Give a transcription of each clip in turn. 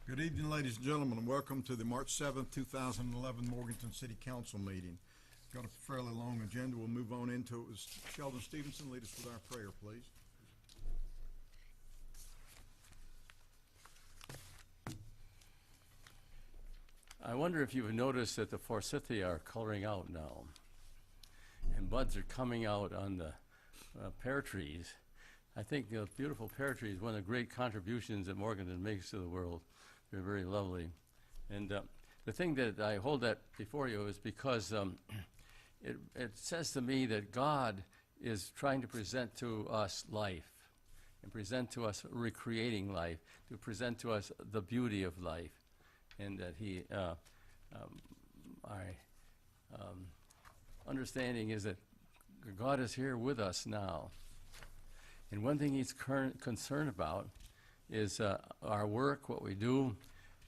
Good evening, ladies and gentlemen, and welcome to the March 7th, 2011 Morganton City Council meeting. Got a fairly long agenda. We'll move on into it. Sheldon Stephenson, lead us with our prayer, please. I wonder if you've noticed that the forsythia are coloring out now, and buds are coming out on the pear trees. I think the beautiful pear tree is one of the great contributions that Morganton makes to the world. They're very lovely. And the thing that I hold that before you is because it says to me that God is trying to present to us life, and present to us recreating life, to present to us the beauty of life. And that my understanding is that God is here with us now. And one thing he's concerned about is our work, what we do,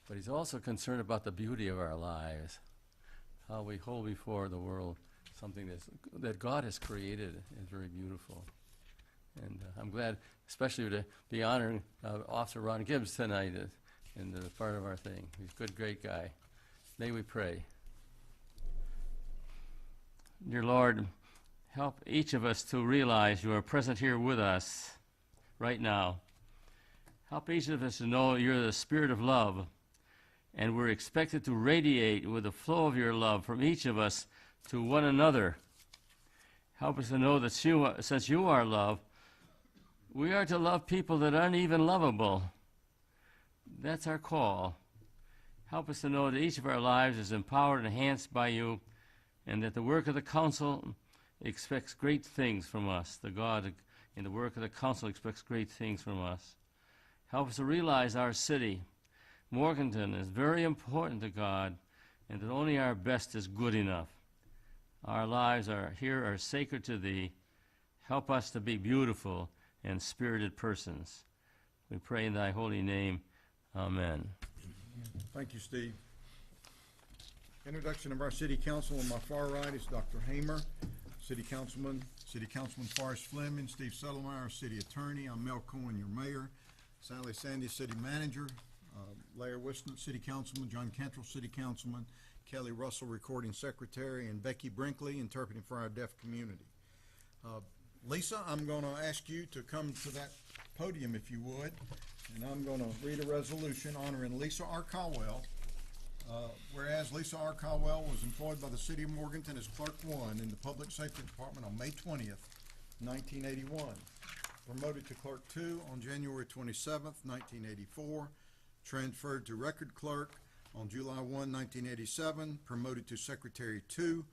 but he's also concerned about the beauty of our lives, how we hold before the world something that God has created is very beautiful. And I'm glad, especially to be honoring Officer Ron Gibbs tonight in the part of our thing. He's a good, great guy. May we pray. Dear Lord, help each of us to realize you are present here with us right now. Help each of us to know you're the Spirit of love, and we're expected to radiate with the flow of your love from each of us to one another. Help us to know that since you are love, we are to love people that aren't even lovable. That's our call. Help us to know that each of our lives is empowered and enhanced by you, and that the work of the council expects great things from us. The God in the work of the council expects great things from us. Help us to realize our city, Morganton, is very important to God, and that only our best is good enough. Our lives are sacred to thee. Help us to be beautiful and spirited persons. We pray in thy holy name. Amen. Thank you, Steve. Introduction of our city council. On my far right is Dr. Hamer, City Councilman Forrest Fleming, Steve Settlemeyer, our city attorney. I'm Mel Cohen, your mayor. Sally Sandy, city manager. Larry Whiston, city councilman. John Cantrell, city councilman. Kelly Russell, recording secretary, and Becky Brinkley, interpreting for our deaf community. Lisa, I'm going to ask you to come to that podium if you would, and I'm going to read a resolution honoring Lisa R. Caldwell. Whereas Lisa R. Caldwell was employed by the City of Morganton as Clerk 1 in the Public Safety Department on May 20th, 1981. Promoted to Clerk 2 on January 27th, 1984. Transferred to Record Clerk on July 1, 1987. Promoted to Secretary 2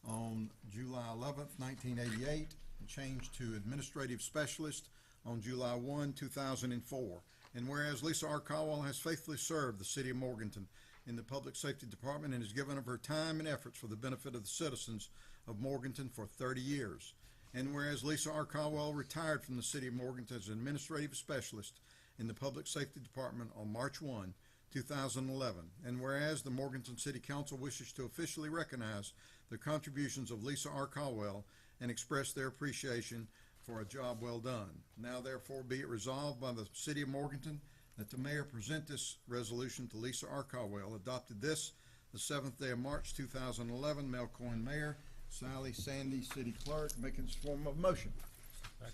on July 11th, 1988. And changed to Administrative Specialist on July 1, 2004. And whereas Lisa R. Caldwell has faithfully served the City of Morganton in the Public Safety Department and has given of her time and efforts for the benefit of the citizens of Morganton for 30 years. And whereas Lisa R. Caldwell retired from the City of Morganton as an Administrative Specialist in the Public Safety Department on March 1, 2011. And whereas the Morganton City Council wishes to officially recognize the contributions of Lisa R. Caldwell and express their appreciation for a job well done. Now therefore be it resolved by the City of Morganton that the mayor present this resolution to Lisa R. Caldwell, adopted this the 7th day of March 2011. Mel Cohen, mayor. Sally Sandy, city clerk, making this form of motion.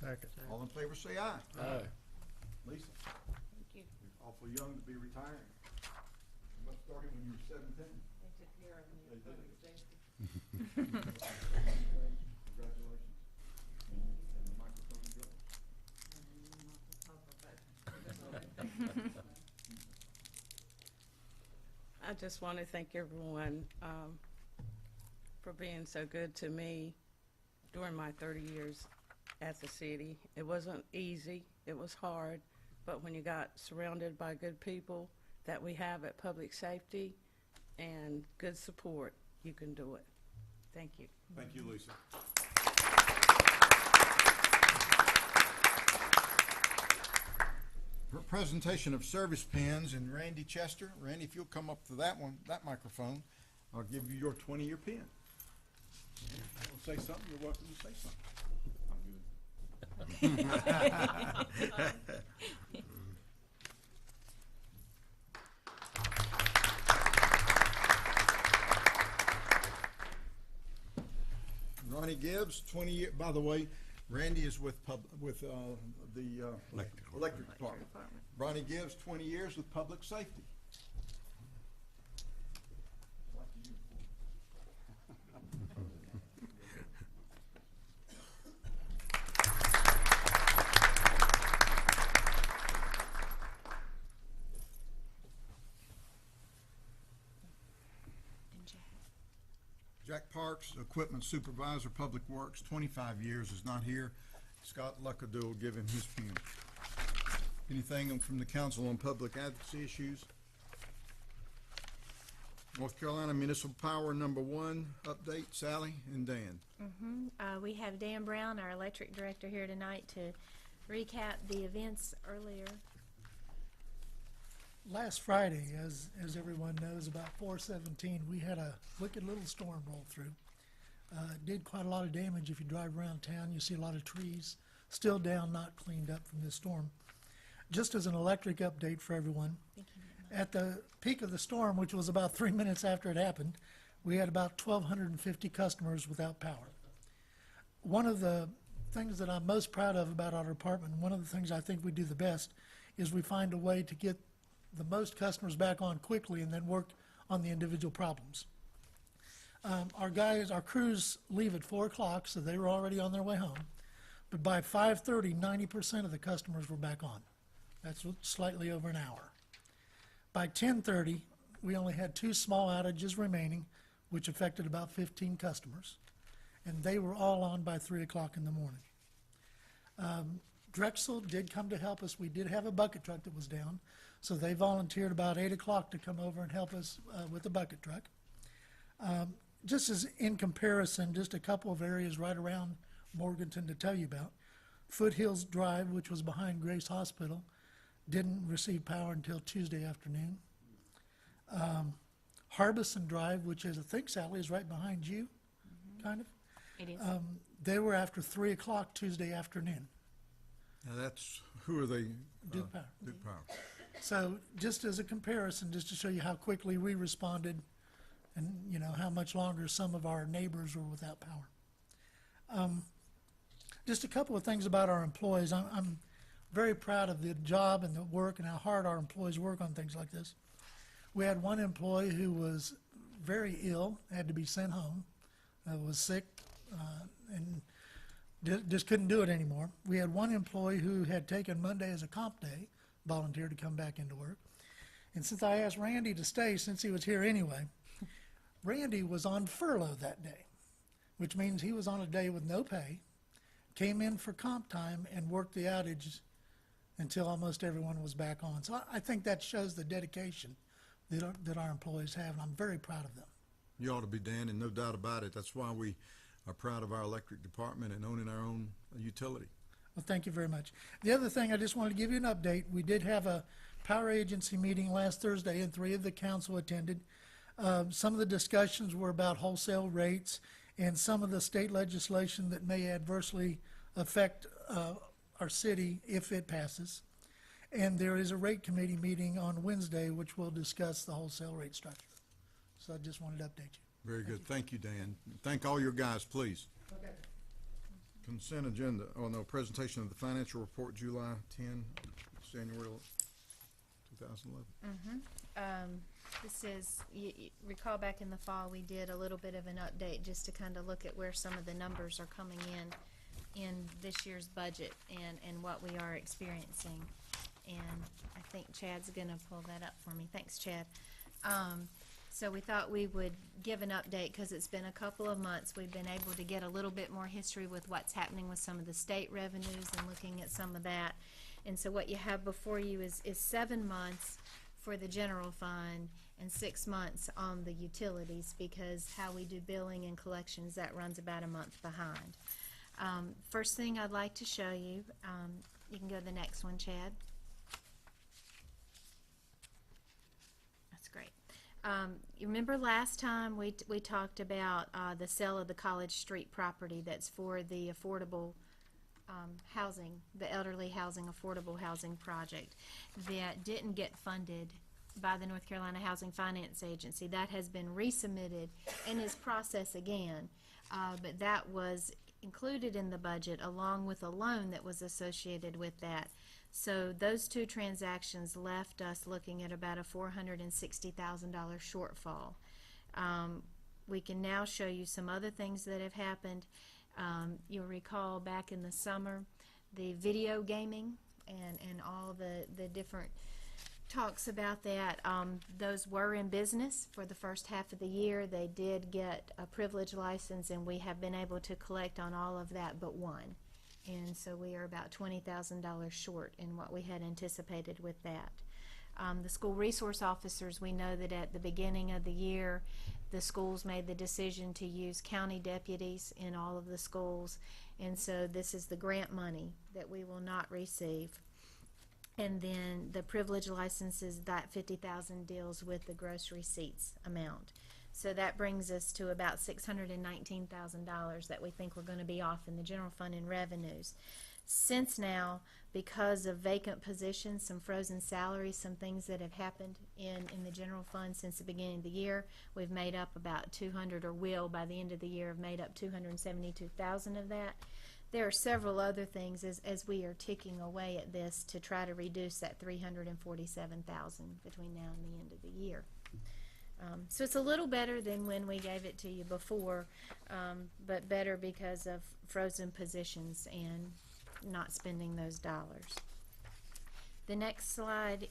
Second. All in favor say aye. Aye. Lisa, Thank you. you're awful young to be retiring. You must have started when you were 17. They took care of me. They did. Congratulations. Congratulations. And the microphone is yours. I just want to thank everyone for being so good to me during my 30 years at the city. It wasn't easy. It was hard. But when you got surrounded by good people that we have at Public Safety and good support, you can do it. Thank you. Thank you, Lisa. Presentation of service pins, and Randy Chester. Randy, if you'll come up to that microphone, I'll give you your 20-year pin. If you want to say something, you're welcome to say something. I'm good. Ronnie Gibbs, 20 year, by the way, Randy is with the electric department. Ronnie Gibbs, 20 years with public safety. Jack Parks, Equipment Supervisor, Public Works, 25 years, is not here. Scott Luckadoo will give him his pen. Anything from the council on public advocacy issues? North Carolina Municipal Power number 1 update, Sally and Dan. We have Dan Brown, our electric director, here tonight to recap the events earlier. Last Friday, as everyone knows, about 4/17, we had a wicked little storm roll through. It did quite a lot of damage. If you drive around town, you see a lot of trees still down, not cleaned up from this storm. Just as an electric update for everyone, at the peak of the storm, which was about 3 minutes after it happened, we had about 1,250 customers without power. One of the things that I'm most proud of about our department, one of the things I think we do the best, is we find a way to get the most customers back on quickly and then work on the individual problems. Our crews leave at 4 o'clock, so they were already on their way home. But by 5:30, 90% of the customers were back on. That's slightly over an hour. By 10:30, we only had 2 small outages remaining, which affected about 15 customers. And they were all on by 3 o'clock in the morning. Drexel did come to help us. We did have a bucket truck that was down, so they volunteered about 8 o'clock to come over and help us with the bucket truck. Just as in comparison, just a couple of areas right around Morganton to tell you about. Foothills Drive, which was behind Grace Hospital, didn't receive power until Tuesday afternoon. Harbison Drive, which is, I think, Sally, is right behind you, kind of. It is. They were after 3 o'clock Tuesday afternoon. Now that's, who are they? Duke Power. Duke Power. So just as a comparison, just to show you how quickly we responded and, you know, how much longer some of our neighbors were without power. Just a couple of things about our employees. I'm very proud of the job and the work and how hard our employees work on things like this. We had one employee who was very ill, had to be sent home, was sick, and just couldn't do it anymore. We had one employee who had taken Monday as a comp day, volunteered to come back into work. And since I asked Randy to stay, since he was here anyway, Randy was on furlough that day, which means he was on a day with no pay, came in for comp time and worked the outage until almost everyone was back on. So I think that shows the dedication that our employees have, and I'm very proud of them. You ought to be, Dan, and no doubt about it. That's why we are proud of our electric department and owning our own utility. Well, thank you very much. The other thing, I just wanted to give you an update. We did have a power agency meeting last Thursday, and 3 of the council attended. Some of the discussions were about wholesale rates and some of the state legislation that may adversely affect our city if it passes. And there is a rate committee meeting on Wednesday, which will discuss the wholesale rate structure. So I just wanted to update you. Very good. Thank you, Dan. Thank all your guys, please. Okay. Consent agenda, oh no, presentation of the financial report, July 10, January 2011. This is, you recall back in the fall, we did a little bit of an update just to kind of look at where some of the numbers are coming in this year's budget and what we are experiencing. And I think Chad's going to pull that up for me. Thanks, Chad. So we thought we would give an update because it's been a couple of months. We've been able to get a little bit more history with what's happening with some of the state revenues and looking at some of that. And so what you have before you is 7 months for the general fund and 6 months on the utilities, because how we do billing and collections, that runs about a month behind. First thing I'd like to show you, you can go to the next one, Chad. That's great. You remember last time we talked about the sale of the College Street property that's for the affordable housing, the elderly housing, affordable housing project that didn't get funded by the North Carolina Housing Finance Agency. That has been resubmitted and is processed again, but that was included in the budget along with a loan that was associated with that. So those two transactions left us looking at about a $460,000 shortfall. We can now show you some other things that have happened. You'll recall back in the summer, the video gaming and all the different talks about that. Those were in business for the first half of the year. They did get a privilege license, and we have been able to collect on all of that but one. And so we are about $20,000 short in what we had anticipated with that. The school resource officers, we know that at the beginning of the year, the schools made the decision to use county deputies in all of the schools, and so this is the grant money that we will not receive. And then the privilege licenses, that $50,000 deals with the gross receipts amount. So that brings us to about $619,000 that we think we're going to be off in the general fund in revenues. Since now, because of vacant positions, some frozen salaries, some things that have happened in the general fund since the beginning of the year, we've made up about 200, or will by the end of the year have made up 272,000 of that. There are several other things as we are ticking away at this to try to reduce that 347,000 between now and the end of the year. So it's a little better than when we gave it to you before, but better because of frozen positions and not spending those dollars. The next slide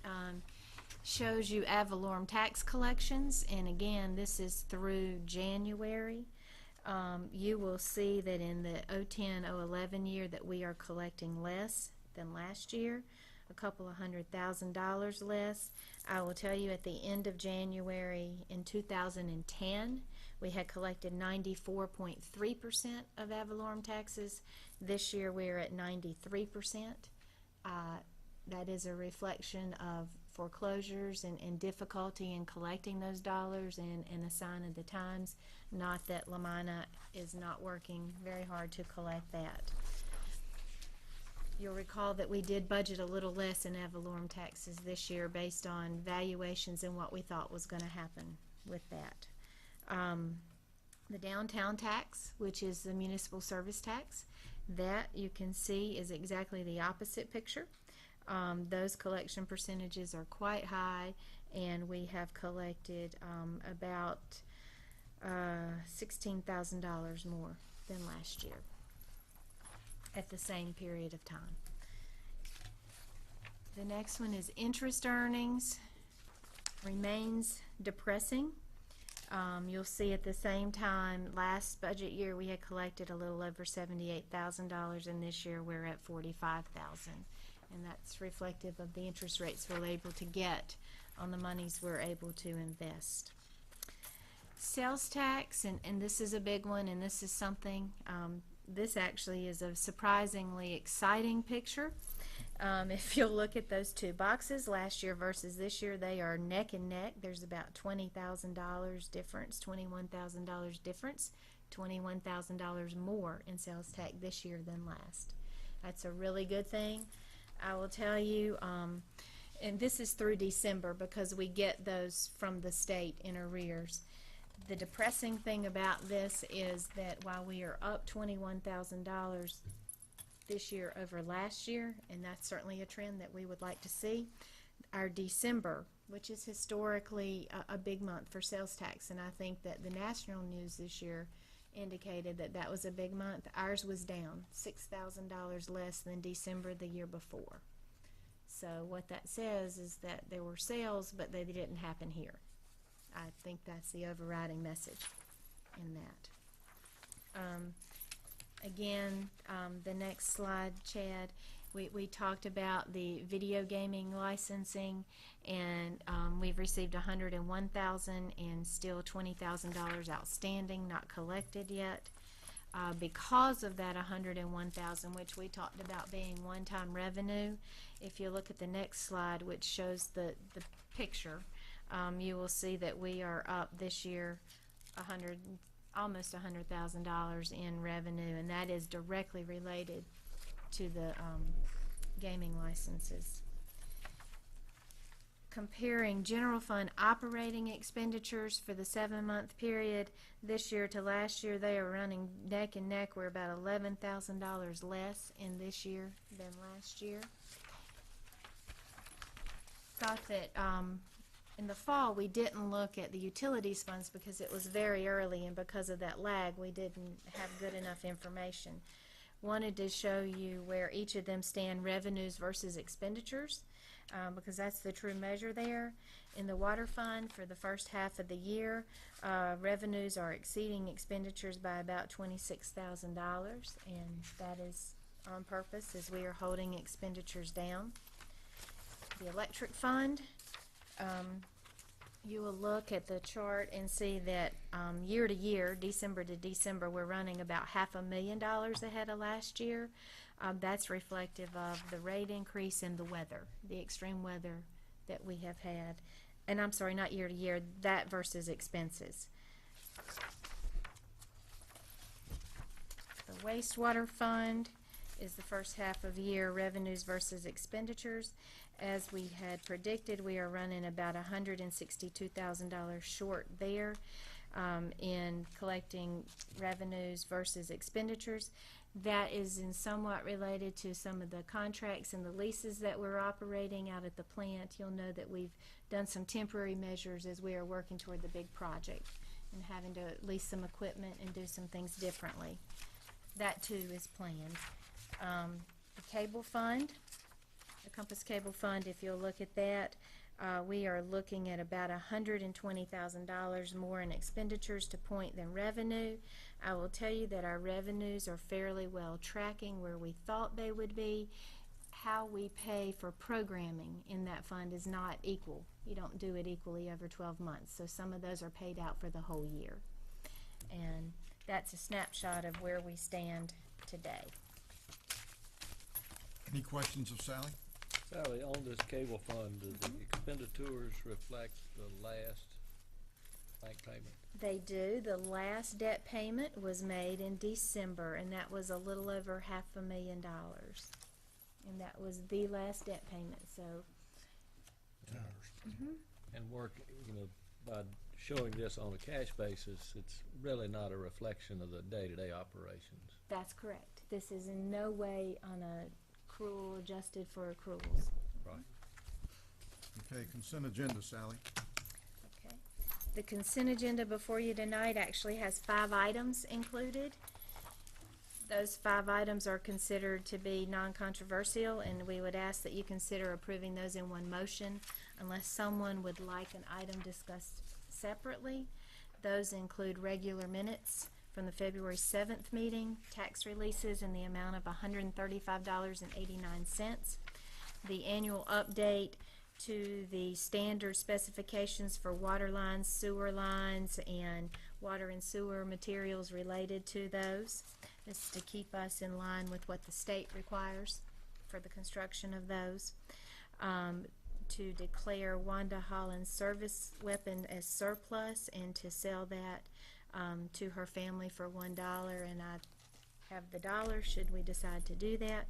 shows you ad valorem tax collections, and again, this is through January. You will see that in the 2010-011 year that we are collecting less than last year, a couple of $100,000 less. I will tell you at the end of January in 2010, we had collected 94.3% of ad valorem taxes. This year we're at 93%. That is a reflection of foreclosures and difficulty in collecting those dollars, and a sign of the times, not that Lamina is not working very hard to collect that. You'll recall that we did budget a little less in ad valorem taxes this year based on valuations and what we thought was going to happen with that. The downtown tax, which is the municipal service tax, that you can see is exactly the opposite picture. Those collection percentages are quite high, and we have collected about $16,000 more than last year at the same period of time. The next one is interest earnings. Remains depressing. You'll see at the same time last budget year we had collected a little over $78,000, and this year we're at $45,000, and that's reflective of the interest rates we're able to get on the monies we're able to invest. Sales tax, and this is a big one, and this is something, this actually is a surprisingly exciting picture. If you'll look at those two boxes, last year versus this year, they are neck and neck. There's about $20,000 difference, $21,000 difference, $21,000 more in sales tax this year than last. That's a really good thing. I will tell you, and this is through December because we get those from the state in arrears. The depressing thing about this is that while we are up $21,000 this year over last year, and that's certainly a trend that we would like to see, our December, which is historically a big month for sales tax, and I think that the national news this year indicated that that was a big month, ours was down $6,000 less than December the year before. So what that says is that there were sales, but they didn't happen here. I think that's the overriding message in that. Again, the next slide, Chad, we talked about the video gaming licensing, and we've received $101,000 and still $20,000 outstanding, not collected yet. Because of that $101,000, which we talked about being one-time revenue, if you look at the next slide, which shows the picture, you will see that we are up this year almost $100,000 in revenue, and that is directly related to the gaming licenses. comparing general fund operating expenditures for the 7-month period this year to last year, they are running neck and neck. We're about $11,000 less in this year than last year. Thought that in the fall we didn't look at the utilities funds because it was very early, and because of that lag we didn't have good enough information. Wanted to show you where each of them stand, revenues versus expenditures, because that's the true measure there. In the water fund for the first half of the year, revenues are exceeding expenditures by about $26,000, and that is on purpose as we are holding expenditures down. The electric fund, you will look at the chart and see that year to year, December to December, we're running about $500,000 ahead of last year. That's reflective of the rate increase and the weather, the extreme weather that we have had. And I'm sorry, not year to year, that versus expenses. The wastewater fund is the first half of the year, revenues versus expenditures. As we had predicted, we are running about $162,000 short there in collecting revenues versus expenditures. That is in somewhat related to some of the contracts and the leases that we're operating out at the plant. You'll know that we've done some temporary measures as we are working toward the big project and having to lease some equipment and do some things differently. That too is planned. The cable fund, the Compass Cable Fund, if you'll look at that, we are looking at about $120,000 more in expenditures to point than revenue. I will tell you that our revenues are fairly well tracking where we thought they would be. How we pay for programming in that fund is not equal. You don't do it equally over 12 months, so some of those are paid out for the whole year. And that's a snapshot of where we stand today. Any questions of Sally? Sally, on this cable fund, do the expenditures reflect the last bank payment? They do. The last debt payment was made in December, and that was a little over $500,000. And that was the last debt payment, so. And work, by showing this on a cash basis, it's really not a reflection of the day-to-day operations. That's correct. This is in no way on a accrual adjusted for accruals. Right. Okay, consent agenda, Sally. Okay. The consent agenda before you tonight actually has 5 items included. Those 5 items are considered to be non-controversial, and we would ask that you consider approving those in one motion unless someone would like an item discussed separately. Those include regular minutes from the February 7th meeting, tax releases in the amount of $135.89, the annual update to the standard specifications for water lines, sewer lines, and water and sewer materials related to those. This is to keep us in line with what the state requires for the construction of those. To declare Wanda Holland's service weapon as surplus and to sell that to her family for $1, and I have the dollar should we decide to do that.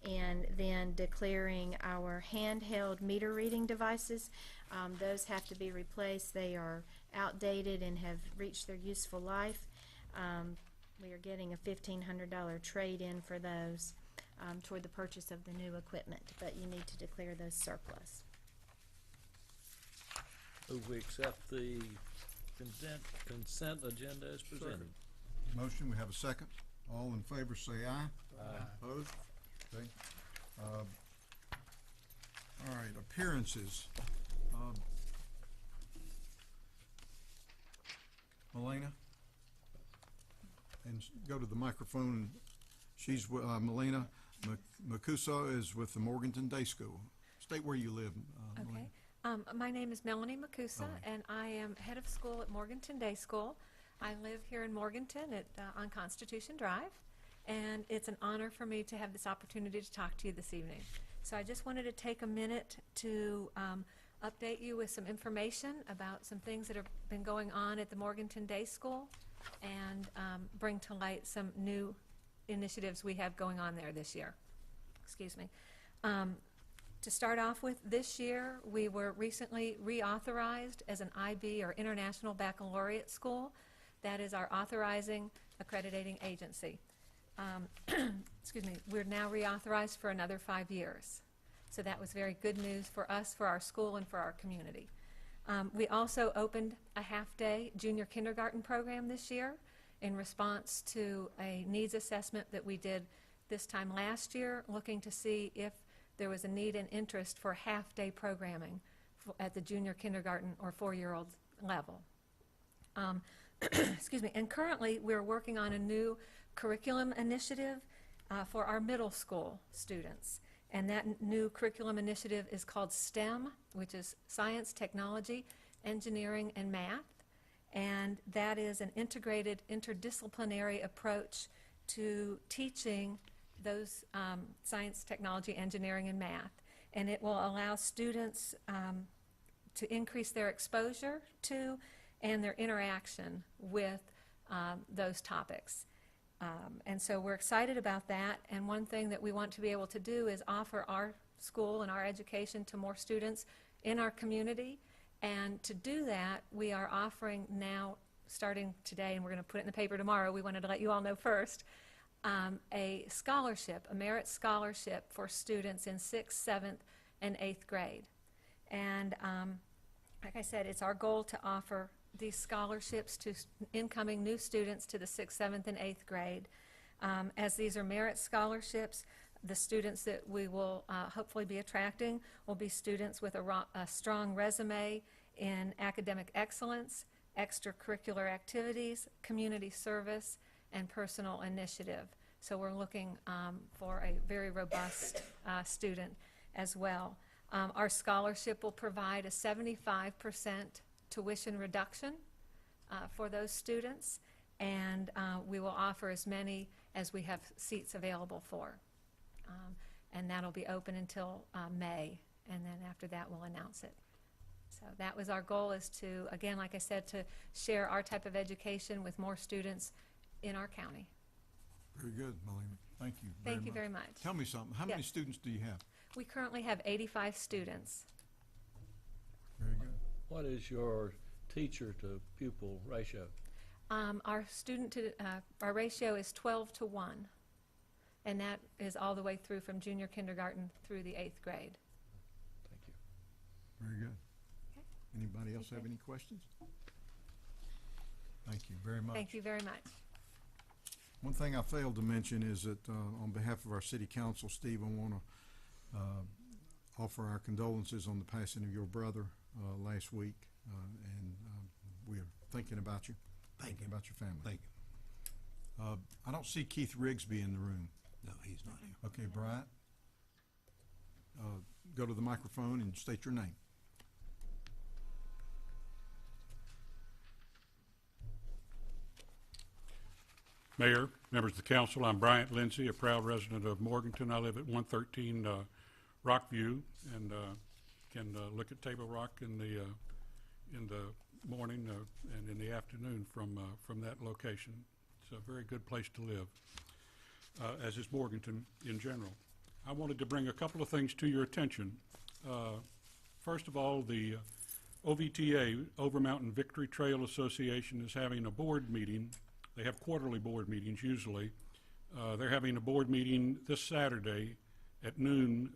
And then declaring our handheld meter reading devices. Those have to be replaced. They are outdated and have reached their useful life. We are getting a $1,500 trade-in for those toward the purchase of the new equipment, but you need to declare those surplus. Move we accept the consent agenda as presented. Motion, we have a second. All in favor say aye. Aye. Opposed? Okay. All right, appearances. Melena? And go to the microphone. She's, Melena Makusa is with the Morganton Day School. State where you live, Melena. Okay. My name is Melanie Makusa, and I am head of school at Morganton Day School. I live here in Morganton on Constitution Drive, and it's an honor for me to have this opportunity to talk to you this evening. So I just wanted to take a minute to update you with some information about some things that have been going on at the Morganton Day School and bring to light some new initiatives we have going on there this year. Excuse me. To start off with, this year, we were recently reauthorized as an IB, or International Baccalaureate School. That is our authorizing accrediting agency. Excuse me, we're now reauthorized for another 5 years. So that was very good news for us, for our school, and for our community. We also opened a half-day junior kindergarten program this year in response to a needs assessment that we did this time last year, looking to see if there was a need and interest for half-day programming at the junior kindergarten or 4-year-old level. Excuse me. And currently, we're working on a new curriculum initiative for our middle school students. And that new curriculum initiative is called STEM, which is Science, Technology, Engineering, and Math. And that is an integrated, interdisciplinary approach to teaching those science, technology, engineering, and math. And it will allow students to increase their exposure to and their interaction with those topics. And so we're excited about that. And one thing that we want to be able to do is offer our school and our education to more students in our community. And to do that, we are offering now, starting today, and we're going to put it in the paper tomorrow, we wanted to let you all know first, a scholarship, a merit scholarship for students in 6th, 7th, and 8th grade. And like I said, it's our goal to offer these scholarships to incoming new students to the 6th, 7th, and 8th grade. As these are merit scholarships, the students that we will hopefully be attracting will be students with a strong resume in academic excellence, extracurricular activities, community service, and personal initiative. So we're looking for a very robust student as well. Our scholarship will provide a 75% tuition reduction for those students, and we will offer as many as we have seats available for. And that'll be open until May, and then after that we'll announce it. So that was our goal, is to, again, like I said, to share our type of education with more students in our county. Very good, Melanie. Thank you Thank you very much. Tell me something. How many Yes. students do you have? We currently have 85 students. Very good. What is your teacher to pupil ratio? Our student to, our ratio is 12-to-1, and that is all the way through from junior kindergarten through the 8th grade. Thank you. Very good. Okay. Anybody else have any questions? Thank you very much. Thank you very much. One thing I failed to mention is that on behalf of our city council, Steve, I want to offer our condolences on the passing of your brother last week, and we are thinking about you, thinking about your family. Thank you. I don't see Keith Rigsby in the room. No, he's not here. Okay, Bryant, go to the microphone and state your name. Mayor, members of the council, I'm Bryant LINDSEY, a proud resident of Morganton. I live at 113 Rockview, and can look at Table Rock in the morning and in the afternoon from that location. It's a very good place to live, as is Morganton in general. I wanted to bring a couple of things to your attention. First of all, the OVTA, Overmountain Victory Trail Association, is having a board meeting. They have quarterly board meetings usually. They're having a board meeting this Saturday at noon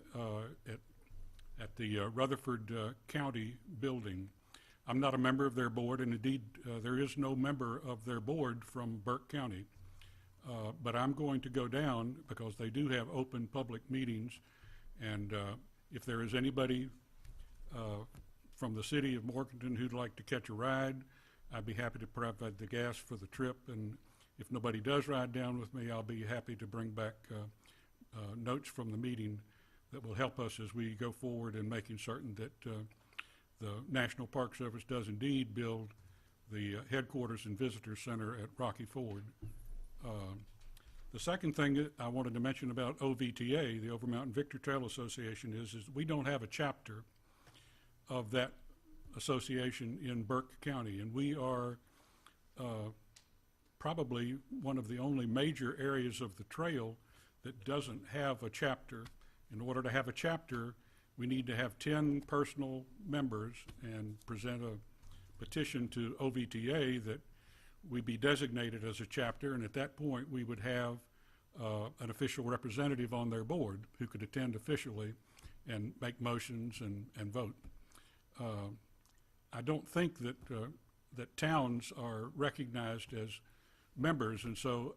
at the Rutherford County building. I'm not a member of their board, and indeed there is no member of their board from Burke County. But I'm going to go down because they do have open public meetings, and if there is anybody from the city of Morganton who'd like to catch a ride, I'd be happy to provide the gas for the trip, and if nobody does ride down with me, I'll be happy to bring back notes from the meeting that will help us as we go forward in making certain that the National Park Service does indeed build the headquarters and visitor center at Rocky Ford. The second thing that I wanted to mention about OVTA, the Overmountain Victory Trail Association, is we don't have a chapter of that association in Burke County, and we are probably one of the only major areas of the trail that doesn't have a chapter. In order to have a chapter, we need to have 10 personal members and present a petition to OVTA that we be designated as a chapter, and at that point, we would have an official representative on their board who could attend officially and make motions and vote. I don't think that that towns are recognized as members, and so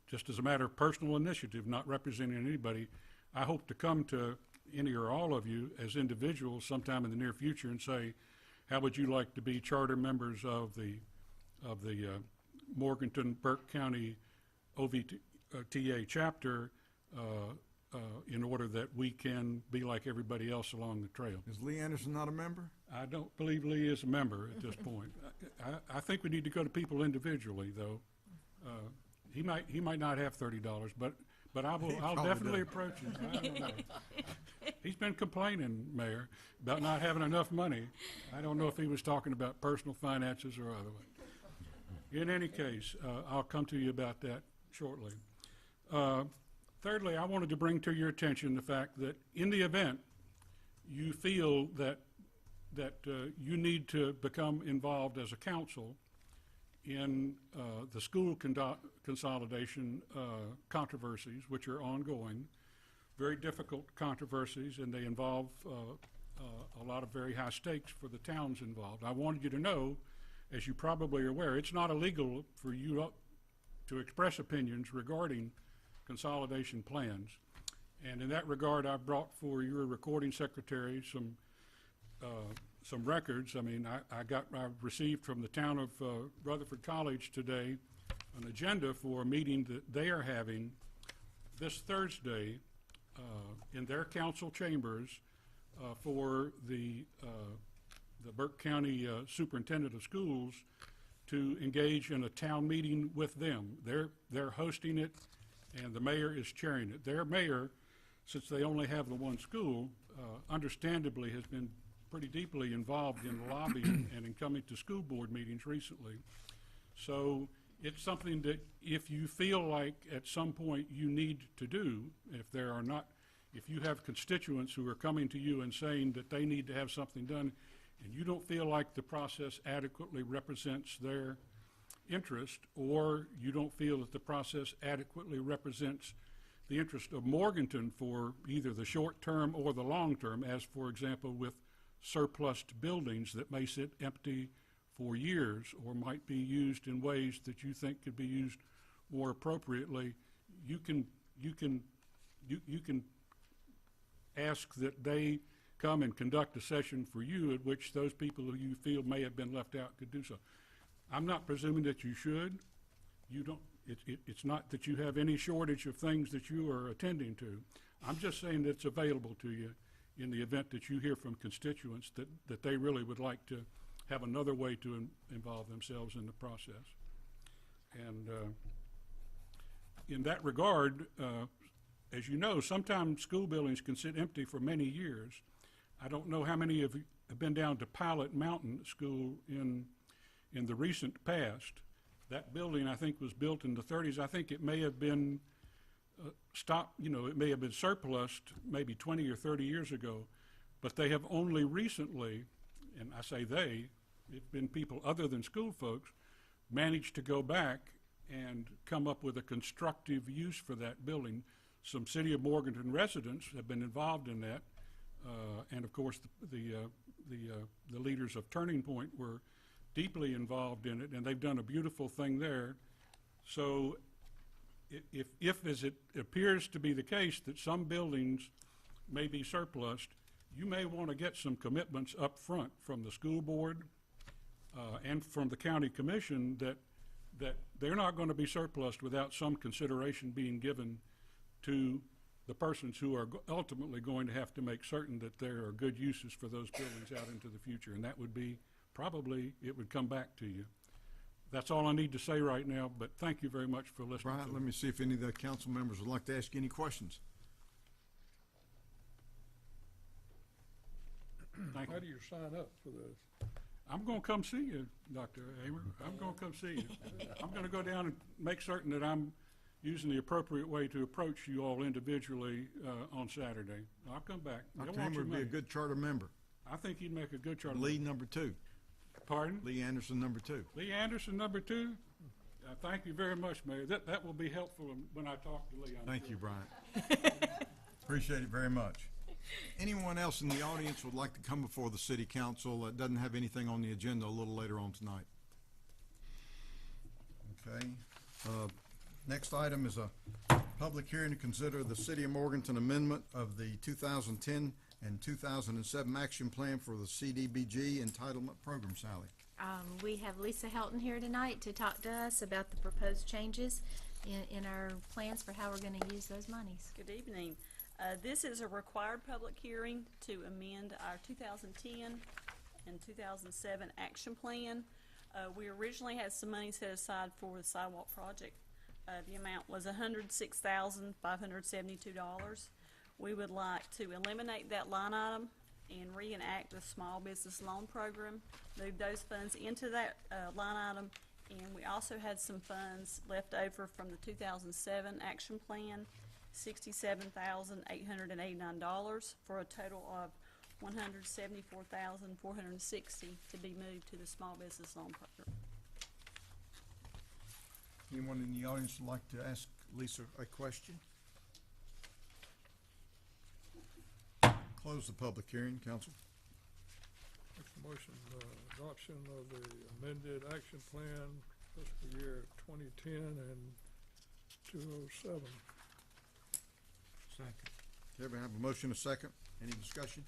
just as a matter of personal initiative, not representing anybody, I hope to come to any or all of you as individuals sometime in the near future and say, how would you like to be charter members of the Morganton Burke County OVTA chapter in order that we can be like everybody else along the trail. Is Lee Anderson not a member? I don't believe Lee is a member at this point. I think we need to go to people individually, though. He might not have $30, but I'll probably definitely does. approach him. I don't know. He's been complaining, Mayor, about not having enough money. I don't know if he was talking about personal finances or otherwise. In any case, I'll come to you about that shortly. Thirdly, I wanted to bring to your attention the fact that in the event you feel that you need to become involved as a council in the school consolidation controversies, which are ongoing, very difficult controversies, and they involve a lot of very high stakes for the towns involved. I wanted you to know, as you probably are aware, it's not illegal for you to express opinions regarding consolidation plans. And in that regard, I brought for your recording secretary some records. I mean, I received from the town of Rutherford College today an agenda for a meeting that they are having this Thursday in their council chambers for the Burke County Superintendent of Schools to engage in a town meeting with them. They're hosting it, and the mayor is chairing it. Their mayor, since they only have the one school, understandably has been pretty deeply involved in lobbying and in coming to school board meetings recently. So it's something that if you feel like at some point you need to do, if you have constituents who are coming to you and saying that they need to have something done, and you don't feel like the process adequately represents their interest, or you don't feel that the process adequately represents the interest of Morganton for either the short term or the long term, as for example with surplus buildings that may sit empty for years or might be used in ways that you think could be used more appropriately, you can ask that they come and conduct a session for you at which those people who you feel may have been left out could do so. I'm not presuming that you should. You don't. It's not that you have any shortage of things that you are attending to. I'm just saying that it's available to you in the event that you hear from constituents that they really would like to have another way to involve themselves in the process. And in that regard, as you know, sometimes school buildings can sit empty for many years. I don't know how many of you have been down to Pilot Mountain School in the recent past. That building, I think, was built in the 30s. I think it may have been it may have been surplused maybe 20 or 30 years ago, but they have only recently, and I say they, it's been people other than school folks, managed to go back and come up with a constructive use for that building. Some City of Morganton residents have been involved in that, and of course the leaders of Turning Point were deeply involved in it, and they've done a beautiful thing there. So if as it appears to be the case that some buildings may be surplused, you may want to get some commitments up front from the school board and from the county commission that they're not going to be surplused without some consideration being given to the persons who are ultimately going to have to make certain that there are good uses for those buildings out into the future, and that would be probably, it would come back to you. That's all I need to say right now, but thank you very much for listening Bryant, to let me see if any of the council members would like to ask any questions. Thank How you. do you sign up for this? I'm going to come see you, Dr. Hamer. I'm going to come see you. I'm going to go down and make certain that I'm using the appropriate way to approach you all individually on Saturday. I'll come back. They'll Dr. want Hamer your would be a money. good charter member. I think he'd make a good charter. Lee, number 2. Pardon? Lee Anderson, number 2. Lee Anderson, number 2. Thank you very much, Mayor. That will be helpful when I talk to Lee. I'm Thank sure. you, Bryant. Appreciate it very much. Anyone else in the audience would like to come before the city council that doesn't have anything on the agenda a little later on tonight? Okay. Next item is a public hearing to consider the City of Morganton amendment of the 2010 and 2007 action plan for the CDBG entitlement program. Sally. We have Lisa Helton here tonight to talk to us about the proposed changes in our plans for how we're gonna use those monies. Good evening. This is a required public hearing to amend our 2010 and 2007 action plan. We originally had some money set aside for the sidewalk project. The amount was $106,572. We would like to eliminate that line item and reenact the small business loan program, move those funds into that line item, and we also had some funds left over from the 2007 action plan, $67,889 for a total of $174,460 to be moved to the small business loan program. Anyone in the audience would like to ask Lisa a question? Close the public hearing, council. Make the motion, adoption of the amended action plan fiscal year 2010 and 207. Second. Okay, we have a motion, a second. Any discussion?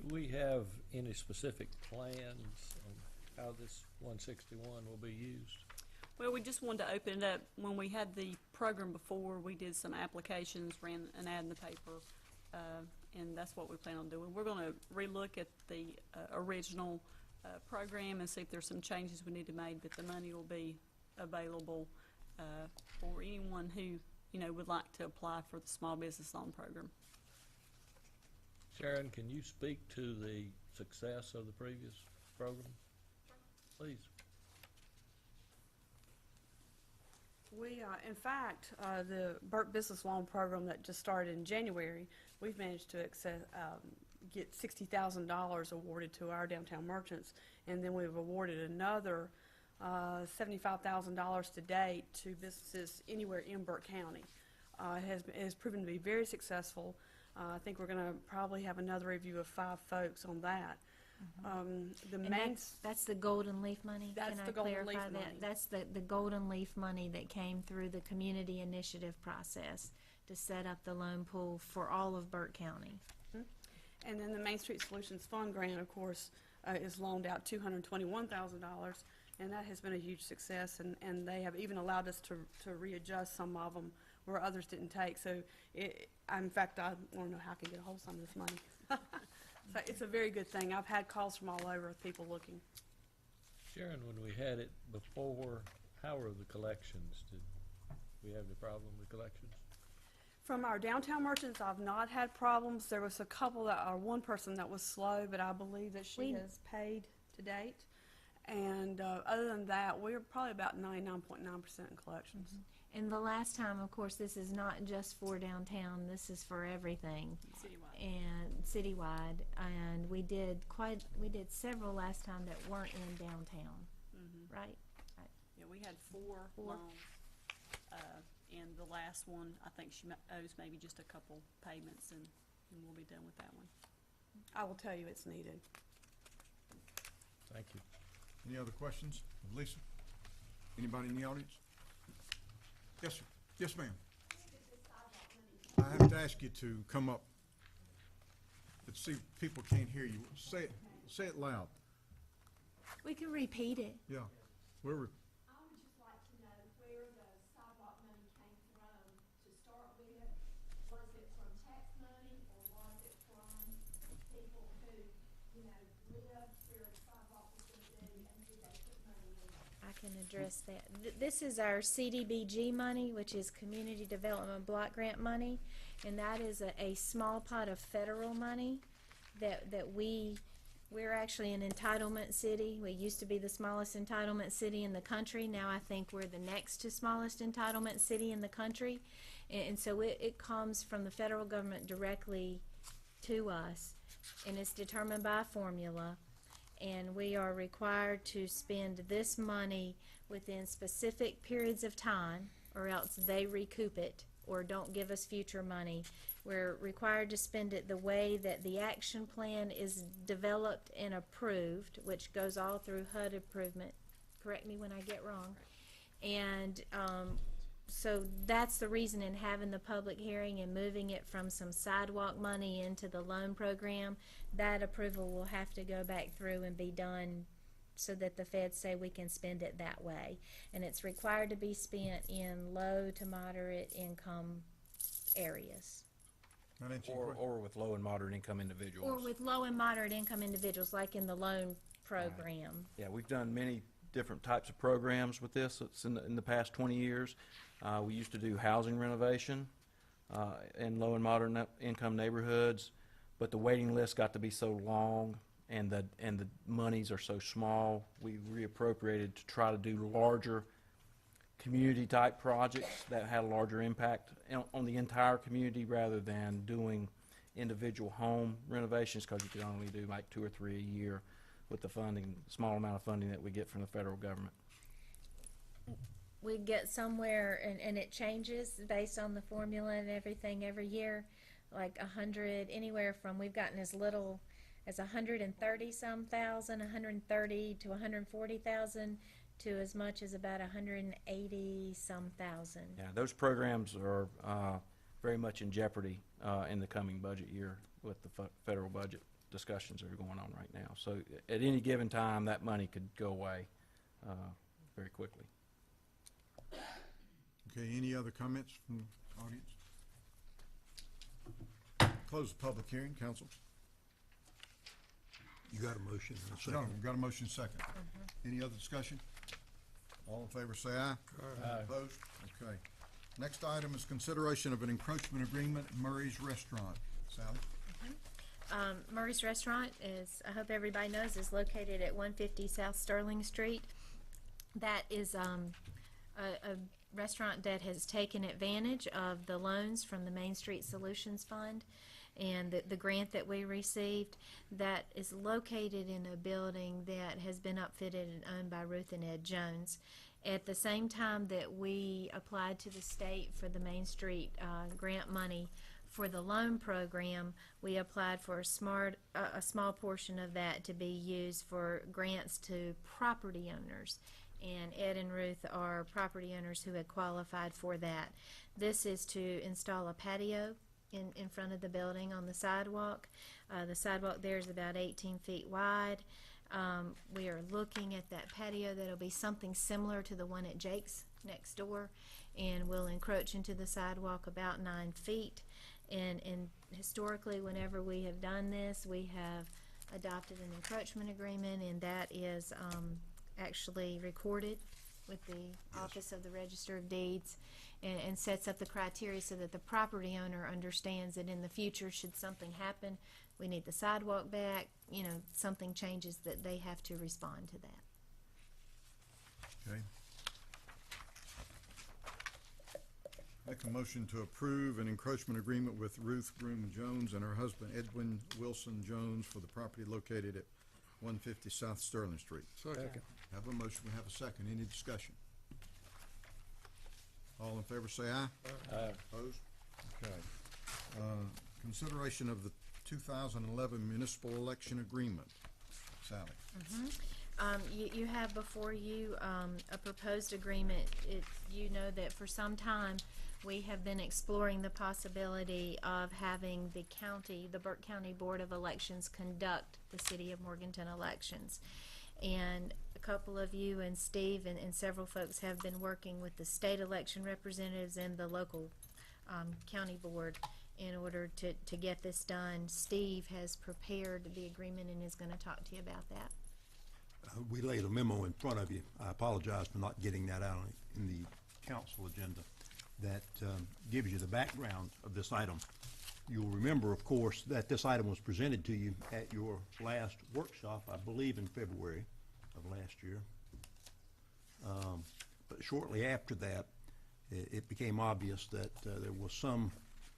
Do we have any specific plans on how this 161 will be used? Well, we just wanted to open it up. When we had the program before, we did some applications, ran an ad in the paper, and that's what we plan on doing. We're going to relook at the original program and see if there's some changes we need to make, but the money will be available for anyone who, would like to apply for the small business loan program. Sharon, can you speak to the success of the previous program? Please. We, in fact, the Burke Business Loan Program that just started in January, we've managed to get $60,000 awarded to our downtown merchants, and then we've awarded another $75,000 to date to businesses anywhere in Burke County. It has proven to be very successful. I think we're going to probably have another review of 5 folks on that. The And main that's the Golden Leaf money? That's Can I the Golden clarify Leaf that? money. That's the Golden Leaf money that came through the community initiative process to set up the loan pool for all of Burke County. And then the Main Street Solutions Fund grant, of course, is loaned out $221,000, and that has been a huge success, and they have even allowed us to readjust some of them where others didn't take. So, in fact, I want to know how I can get a hold of some of this money. So it's a very good thing. I've had calls from all over of people looking. Sharon, when we had it before, how were the collections? Did we have any problem with collections? From our downtown merchants, I've not had problems. There was a couple one person that was slow, but I believe that she has paid to date. And other than that, we're probably about 99.9% in collections. And the last time, of course, this is not just for downtown, this is for everything. Citywide. And citywide, and we did several last time that weren't in downtown, right? Yeah, we had four loans, and the last one, I think she owes maybe just a couple payments, and we'll be done with that one. I will tell you it's needed. Thank you. Any other questions of Lisa? Anybody in the audience? Yes, sir. Yes, ma'am. I have to ask you to come up. Let's see, people can't hear you. Say it loud. We can repeat it. Yeah. I would just like to know where the sidewalk money came from to start with. Was it from tax money, or was it from people who, lived where the sidewalk was gonna be, and did they put money in it? I can address that. This is our CDBG money, which is Community Development Block Grant money, and that is a small pot of federal money that we We're actually an entitlement city. We used to be the smallest entitlement city in the country. Now I think we're the next to smallest entitlement city in the country. And so it comes from the federal government directly to us, and it's determined by a formula. And we are required to spend this money within specific periods of time, or else they recoup it or don't give us future money. We're required to spend it the way that the action plan is developed and approved, which goes all through HUD improvement. Correct me when I get wrong. And so that's the reason in having the public hearing and moving it from some sidewalk money into the loan program. That approval will have to go back through and be done so that the feds say we can spend it that way. And it's required to be spent in low to moderate income areas. That answer your question? Or with low and moderate income individuals. Or with low and moderate income individuals, like in the loan program. Yeah, we've done many different types of programs with this. It's in the past 20 years. We used to do housing renovation in low and moderate income neighborhoods, but the waiting list got to be so long and the monies are so small. We reappropriated to try to do larger community type projects that had a larger impact on the entire community rather than doing individual home renovations, because you could only do like 2 or 3 a year with the funding, small amount of funding that we get from the federal government. We get somewhere, and it changes based on the formula and everything every year, like 100, anywhere from, we've gotten as little as 130-some thousand, 130 to 140,000, to as much as about 180-some thousand. Yeah, those programs are very much in jeopardy in the coming budget year with the federal budget discussions that are going on right now. So at any given time, that money could go away very quickly. Okay, any other comments from the audience? Close the public hearing, council. You got a motion and a No, second. we've got a motion second. Any other discussion? All in favor say aye. Aye. Opposed? Okay. Next item is consideration of an encroachment agreement at Murray's Restaurant. Sally? Murray's Restaurant is, I hope everybody knows, is located at 150 South Sterling Street. That is a restaurant that has taken advantage of the loans from the Main Street Solutions Fund and the grant that we received. That is located in a building that has been upfitted and owned by Ruth and Ed Jones. At the same time that we applied to the state for the Main Street grant money for the loan program, we applied for a small portion of that to be used for grants to property owners. And Ed and Ruth are property owners who had qualified for that. This is to install a patio in front of the building on the sidewalk. The sidewalk there is about 18 feet wide. We are looking at that patio that'll be something similar to the one at Jake's next door, and will encroach into the sidewalk about 9 feet. And historically, whenever we have done this, we have adopted an encroachment agreement, and that is actually recorded with the Office of the Register of Deeds, and sets up the criteria so that the property owner understands that in the future, should something happen, we need the sidewalk back, you know, something changes, that they have to respond to that. Okay. Make a motion to approve an encroachment agreement with Ruth Groom Jones and her husband Edwin Wilson Jones for the property located at 150 South Sterling Street. Second. Have a motion, we have a second. Any discussion? All in favor say aye. Aye. Opposed? Okay. Consideration of the 2011 municipal election agreement. Sally? You have before you a proposed agreement. You know that for some time, we have been exploring the possibility of having the Burke County Board of Elections conduct the City of Morganton elections. And a couple of you and Steve and several folks have been working with the state election representatives and the local county board in order to get this done. Steve has prepared the agreement and is going to talk to you about that. We laid a memo in front of you. I apologize for not getting that out in the council agenda. That gives you the background of this item. You'll remember, of course, that this item was presented to you at your last workshop, I believe in February of last year. But shortly after that, it became obvious that there was some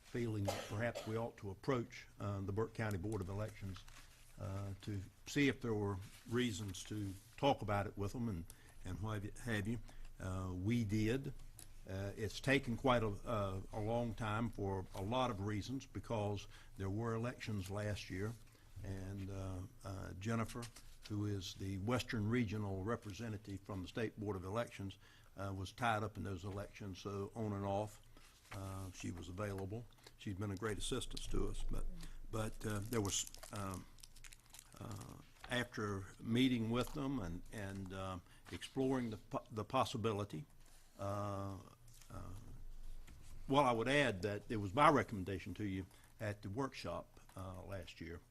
feeling that perhaps we ought to approach the Burke County Board of Elections to see if there were reasons to talk about it with them and what have you. We did. It's taken quite a long time for a lot of reasons, because there were elections last year, and Jennifer, who is the Western Regional Representative from the State Board of Elections, was tied up in those elections, so on and off she was available. She's been a great assistance to us, but there was after meeting with them and exploring the possibility. Well, I would add that it was my recommendation to you at the workshop last year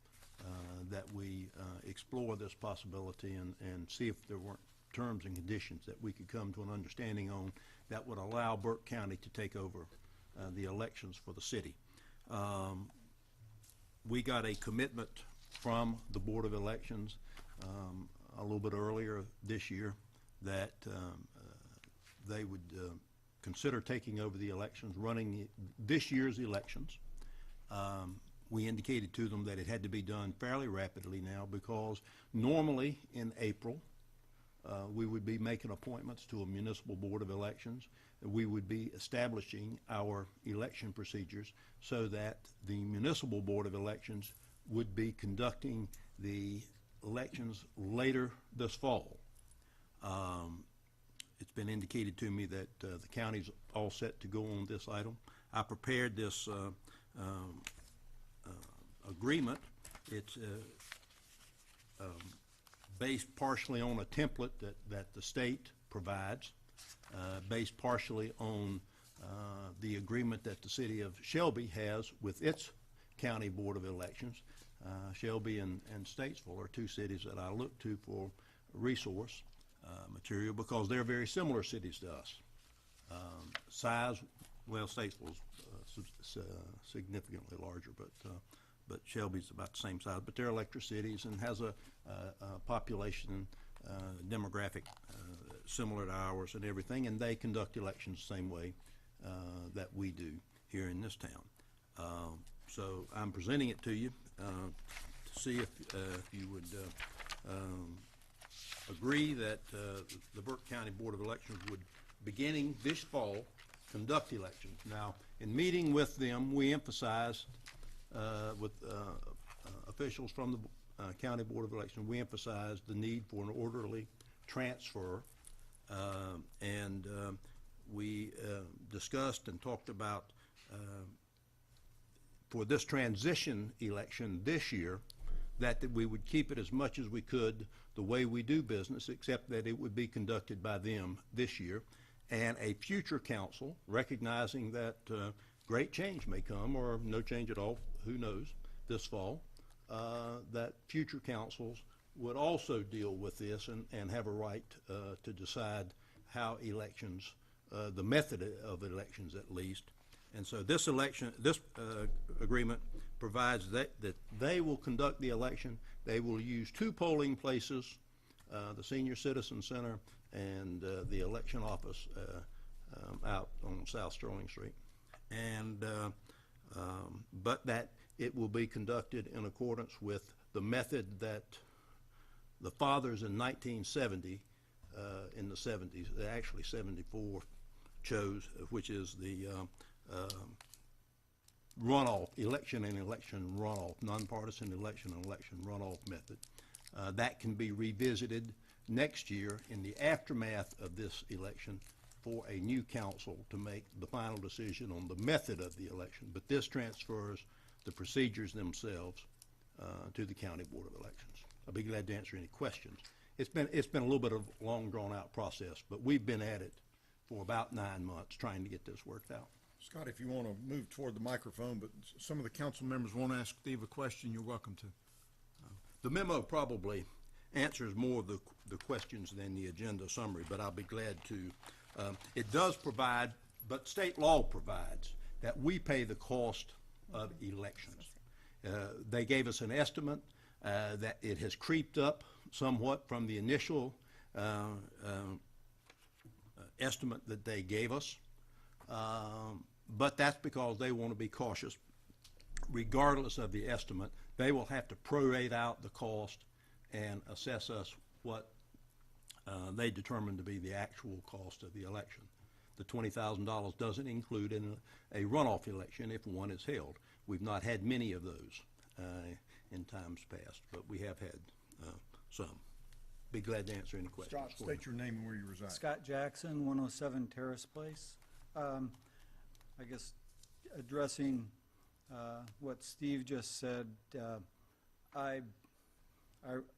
that we explore this possibility and see if there weren't terms and conditions that we could come to an understanding on that would allow Burke County to take over the elections for the city. We got a commitment from the Board of Elections a little bit earlier this year that they would consider taking over the elections, running this year's elections. We indicated to them that it had to be done fairly rapidly now, because normally in April we would be making appointments to a municipal board of elections. We would be establishing our election procedures so that the municipal board of elections would be conducting the elections later this fall. It's been indicated to me that the county's all set to go on this item. I prepared this agreement. It's based partially on a template that the state provides, based partially on the agreement that the city of Shelby has with its county board of elections. Shelby and Statesville are two cities that I look to for resource material, because they're very similar cities to us. Size, well, Statesville's significantly larger, but Shelby's about the same size. But they're electric cities and has a population demographic similar to ours and everything, and they conduct elections the same way that we do here in this town. So I'm presenting it to you to see if you would agree that the Burke County Board of Elections would, beginning this fall, conduct elections. Now, in meeting with them, we emphasized with officials from the County Board of Elections, we emphasized the need for an orderly transfer, and we discussed and talked about for this transition election this year, that we would keep it as much as we could the way we do business, except that it would be conducted by them this year. And a future council, recognizing that great change may come, or no change at all, who knows, this fall, that future councils would also deal with this and have a right to decide how elections, the method of elections at least. And so this agreement provides that they will conduct the election. They will use two polling places, the Senior Citizen Center and the election office out on South Sterling Street. And but that it will be conducted in accordance with the method that the fathers in 1970, in the 70s, actually 74, chose, which is the runoff, election and election runoff, nonpartisan election and election runoff method. That can be revisited next year in the aftermath of this election for a new council to make the final decision on the method of the election. But this transfers the procedures themselves to the County Board of Elections. I'll be glad to answer any questions. It's been a little bit of a long, drawn-out process, but we've been at it for about 9 months trying to get this worked out. Scott, if you want to move toward the microphone, but some of the council members want to ask Steve a question, you're welcome to. The memo probably answers more of the questions than the agenda summary, but I'll be glad to. It does provide, but state law provides, that we pay the cost of elections. They gave us an estimate that it has creeped up somewhat from the initial estimate that they gave us, but that's because they want to be cautious. Regardless of the estimate, they will have to prorate out the cost and assess us what they determine to be the actual cost of the election. The $20,000 doesn't include in a runoff election if one is held. We've not had many of those in times past, but we have had some. Be glad to answer any questions. Scott, state your name and where you reside. Scott Jackson, 107 Terrace Place. I guess addressing what Steve just said, I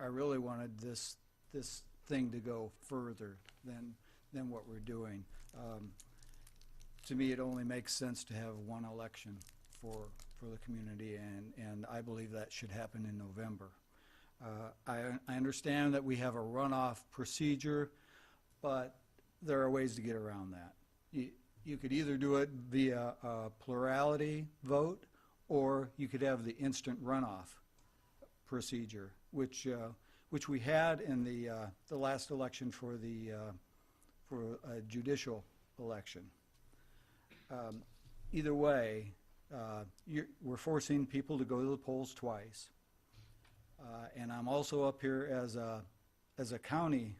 really wanted this thing to go further than what we're doing. To me, it only makes sense to have one election for the community, and I believe that should happen in November. I understand that we have a runoff procedure, but there are ways to get around that. You could either do it via a plurality vote, or you could have the instant runoff procedure, which we had in the last election for a judicial election. Either way, we're forcing people to go to the polls twice. And I'm also up here as a county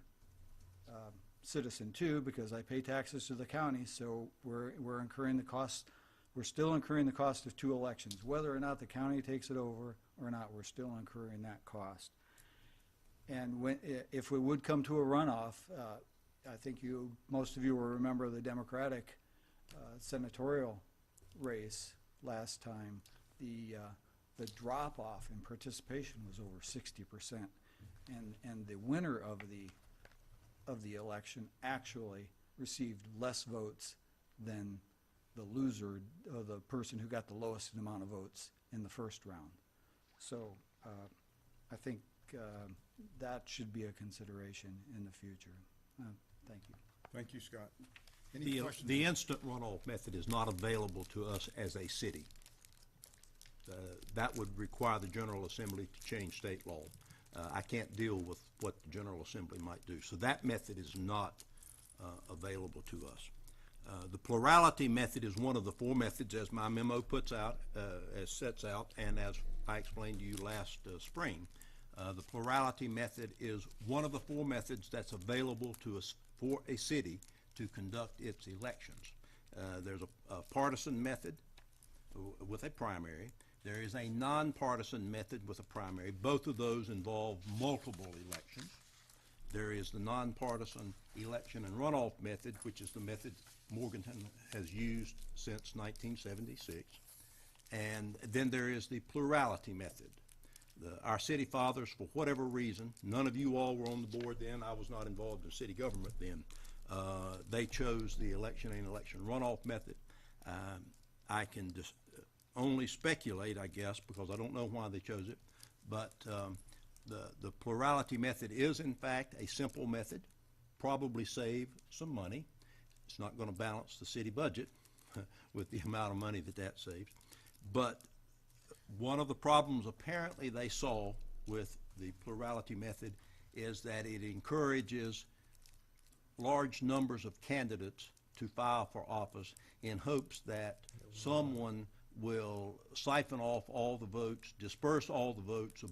citizen too, because I pay taxes to the county, so we're incurring the cost. We're still incurring the cost of two elections. Whether or not the county takes it over or not, we're still incurring that cost. And if we would come to a runoff, I think most of you will remember the Democratic senatorial race last time. The drop-off in participation was over 60%, and the winner of the election actually received less votes than the loser, or the person who got the lowest amount of votes in the first round. So I think that should be a consideration in the future. Thank you. Thank you, Scott. Any questions? The instant runoff method is not available to us as a city. That would require the General Assembly to change state law. I can't deal with what the General Assembly might do. So that method is not available to us. The plurality method is one of the four methods, as my memo puts out, as sets out, and as I explained to you last spring. The plurality method is one of the four methods that's available to us for a city to conduct its elections. There's a partisan method with a primary. There is a nonpartisan method with a primary. Both of those involve multiple elections. There is the nonpartisan election and runoff method, which is the method Morganton has used since 1976. And then there is the plurality method. Our city fathers, for whatever reason, none of you all were on the board then, I was not involved in city government then, they chose the election and election runoff method. I can just only speculate, I guess, because I don't know why they chose it, but the plurality method is in fact a simple method, probably save some money. It's not going to balance the city budget with the amount of money that saves, but one of the problems apparently they saw with the plurality method is that it encourages large numbers of candidates to file for office in hopes that someone will siphon off all the votes, disperse all the votes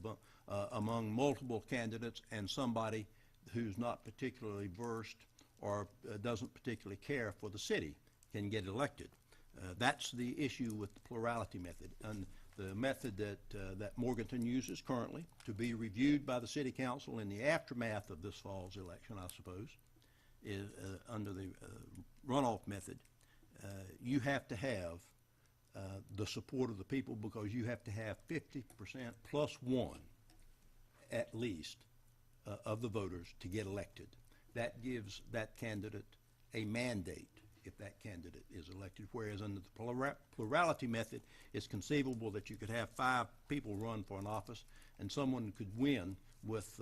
among multiple candidates, and somebody who's not particularly versed or doesn't particularly care for the city can get elected. That's the issue with the plurality method. And the method that Morganton uses currently, to be reviewed by the city council in the aftermath of this fall's election, I suppose, is under the runoff method. You have to have the support of the people, because you have to have 50% plus one, at least, of the voters to get elected. That gives that candidate a mandate if that candidate is elected, whereas under the plurality method, it's conceivable that you could have 5 people run for an office and someone could win with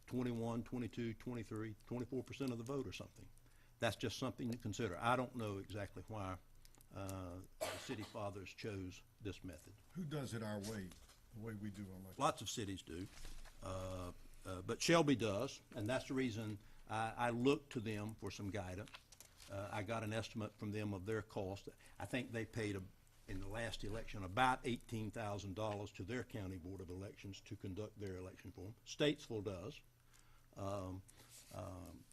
21, 22, 23, 24% of the vote or something. That's just something to consider. I don't know exactly why the city fathers chose this method. Who does it our way, the way we do elections? Lots of cities do, but Shelby does, and that's the reason I looked to them for some guidance. I got an estimate from them of their cost. I think they paid, in the last election, about $18,000 to their county board of elections to conduct their election for them. Statesville does.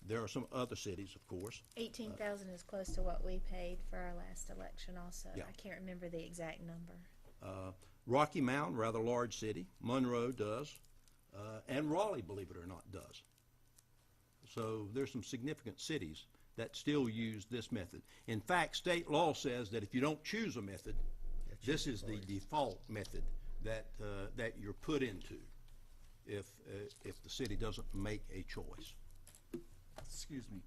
There are some other cities, of course. 18,000 is close to what we paid for our last election also. Yeah. I can't remember the exact number. Rocky Mount, rather large city. Monroe does. And Raleigh, believe it or not, does. So there's some significant cities that still use this method. In fact, state law says that if you don't choose a method, this is the default method that you're put into if the city doesn't make a choice. Excuse me.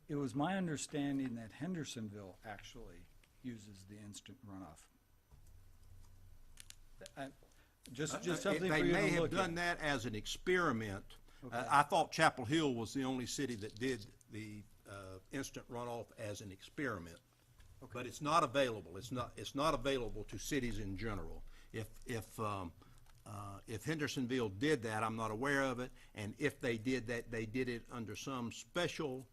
It was my understanding that Hendersonville actually uses the instant runoff. Just something for They you to may have look done at. that as an experiment. Okay. I thought Chapel Hill was the only city that did the instant runoff as an experiment. Okay. But it's not available. It's not available to cities in general. If Hendersonville did that, I'm not aware of it. And if they did that, they did it under some special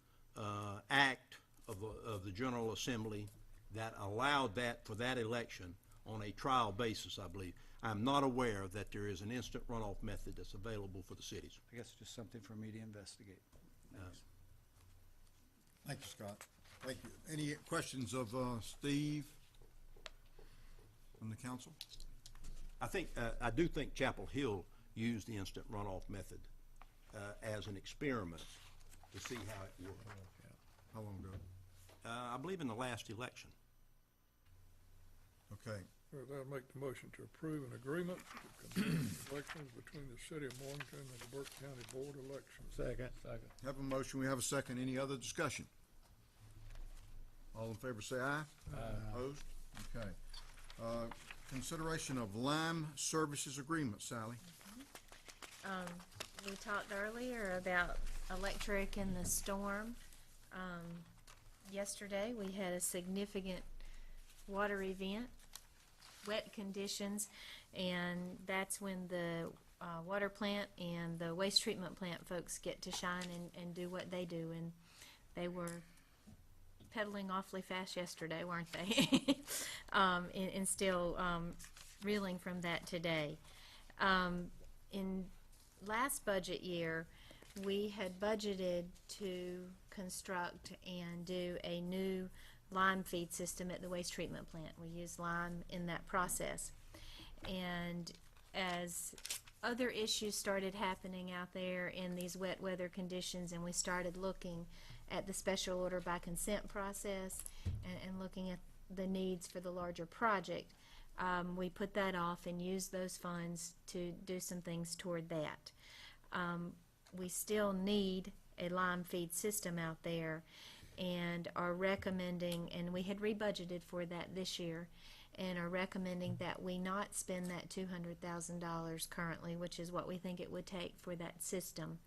act of the General Assembly that allowed that for that election on a trial basis, I believe. I'm not aware that there is an instant runoff method that's available for the cities. I guess just something for me to investigate. Thanks. Thank you, Scott. Thank you. Any questions of Steve from the council? I do think Chapel Hill used the instant runoff method as an experiment to see how it worked. How long ago? I believe in the last election. Okay. That'll make the motion to approve an agreement to conduct elections between the city of Morganton and the Burke County Board of Elections. Second. Have a motion, we have a second. Any other discussion? All in favor say aye. Aye. Opposed? Okay. Consideration of Lime Services Agreement, Sally. We talked earlier about electric and the storm. Yesterday, we had a significant water event, wet conditions, and that's when the water plant and the waste treatment plant folks get to shine and do what they do. And they were pedaling awfully fast yesterday, weren't they? and still reeling from that today. In last budget year, we had budgeted to construct and do a new lime feed system at the waste treatment plant. We use lime in that process. And as other issues started happening out there in these wet weather conditions, and we started looking at the special order by consent process and looking at the needs for the larger project, we put that off and used those funds to do some things toward that. We still need a lime feed system out there, and are recommending, and we had rebudgeted for that this year, and are recommending that we not spend that $200,000 currently, which is what we think it would take for that system.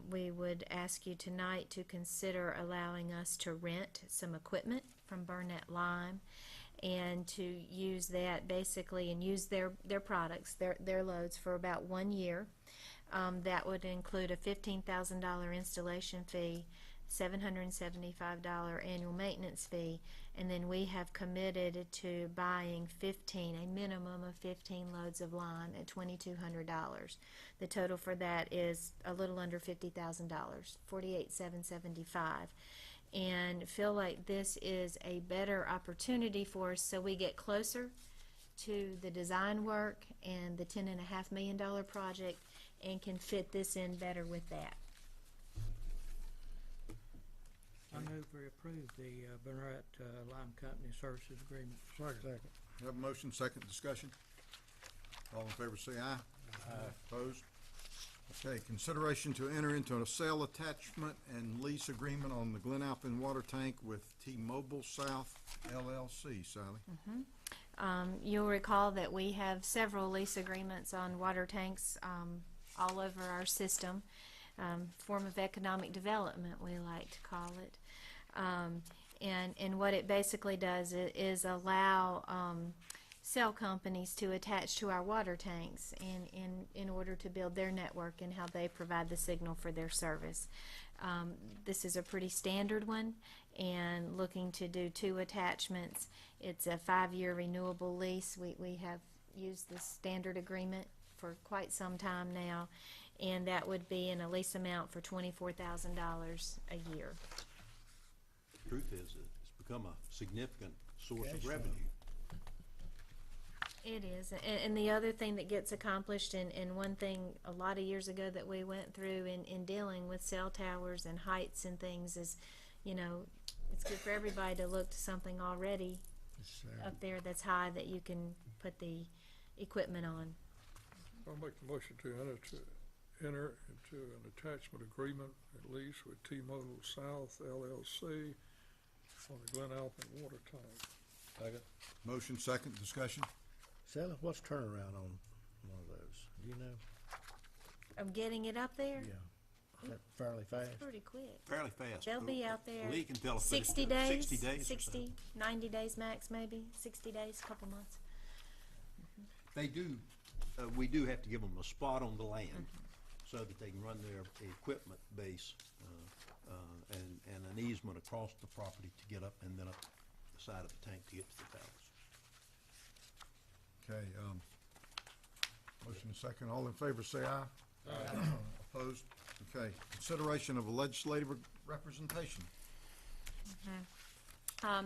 We would ask you tonight to consider allowing us to rent some equipment from Burnett Lime and to use that basically and use their products, their loads for about 1 year. That would include a $15,000 installation fee, $775 annual maintenance fee, and then we have committed to buying a minimum of 15 loads of lime at $2,200. The total for that is a little under $50,000, $48,775, and feel like this is a better opportunity for us so we get closer to the design work and the $10.5 million project and can fit this in better with that. I move we approve the Burnett Lime Company Services Agreement. Second. Have a motion, second discussion. All in favor say aye. Aye. Opposed? Okay, consideration to enter into a sale attachment and lease agreement on the Glen Alpin water tank with T-Mobile South LLC. Sally? You'll recall that we have several lease agreements on water tanks all over our system. Form of economic development, we like to call it. And what it basically does is allow cell companies to attach to our water tanks in order to build their network and how they provide the signal for their service. This is a pretty standard one, and looking to do 2 attachments. It's a 5-year renewable lease. We have used this standard agreement for quite some time now, and that would be in a lease amount for $24,000 a year. Truth is, it's become a significant source of revenue. It is, and the other thing that gets accomplished, and one thing a lot of years ago that we went through in dealing with cell towers and heights and things is, you know, it's good for everybody to look to something already up there that's high that you can put the equipment on. I'll make the motion to enter into an attachment agreement, at least with T-Mobile South LLC on the Glen Alpin water tank. Second. Motion second, discussion. Sally, what's turnaround on one of those? Do you know? I'm getting it up there. Yeah. Is that fairly fast? It's pretty quick. Fairly fast. They'll be out there Lee can tell us 60 days, 60 days or 60, 90 days max, maybe 60 days, couple months. They do, we do have to give them a spot on the land so that they can run their equipment base and an easement across the property to get up and then up the side of the tank to get to the towers. Okay, motion second. All in favor, say aye. Aye. Opposed? Okay. Consideration of a legislative representation.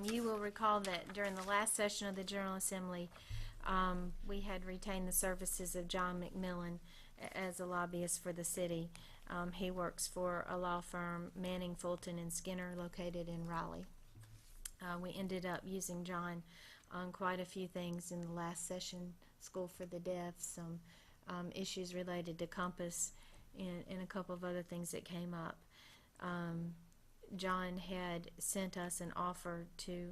You will recall that during the last session of the General Assembly, we had retained the services of John McMillan as a lobbyist for the city. He works for a law firm, Manning, Fulton, and Skinner, located in Raleigh. We ended up using John on quite a few things in the last session, School for the Deaf, some issues related to Compass, and a couple of other things that came up. John had sent us an offer to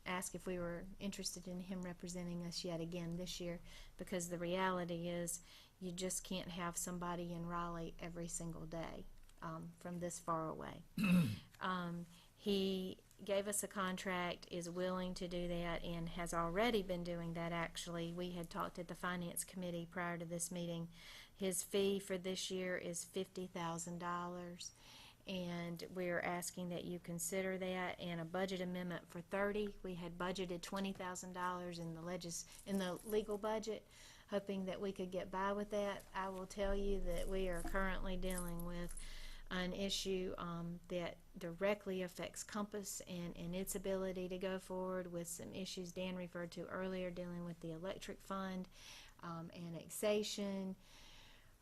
ask if we were interested in him representing us yet again this year, because the reality is you just can't have somebody in Raleigh every single day from this far away. He gave us a contract, is willing to do that, and has already been doing that. Actually, we had talked at the Finance Committee prior to this meeting. His fee for this year is $50,000, and we're asking that you consider that, and a budget amendment for $30,000. We had budgeted $20,000 in the legal budget, hoping that we could get by with that. I will tell you that we are currently dealing with an issue that directly affects Compass and its ability to go forward, with some issues Dan referred to earlier dealing with the electric fund, annexation.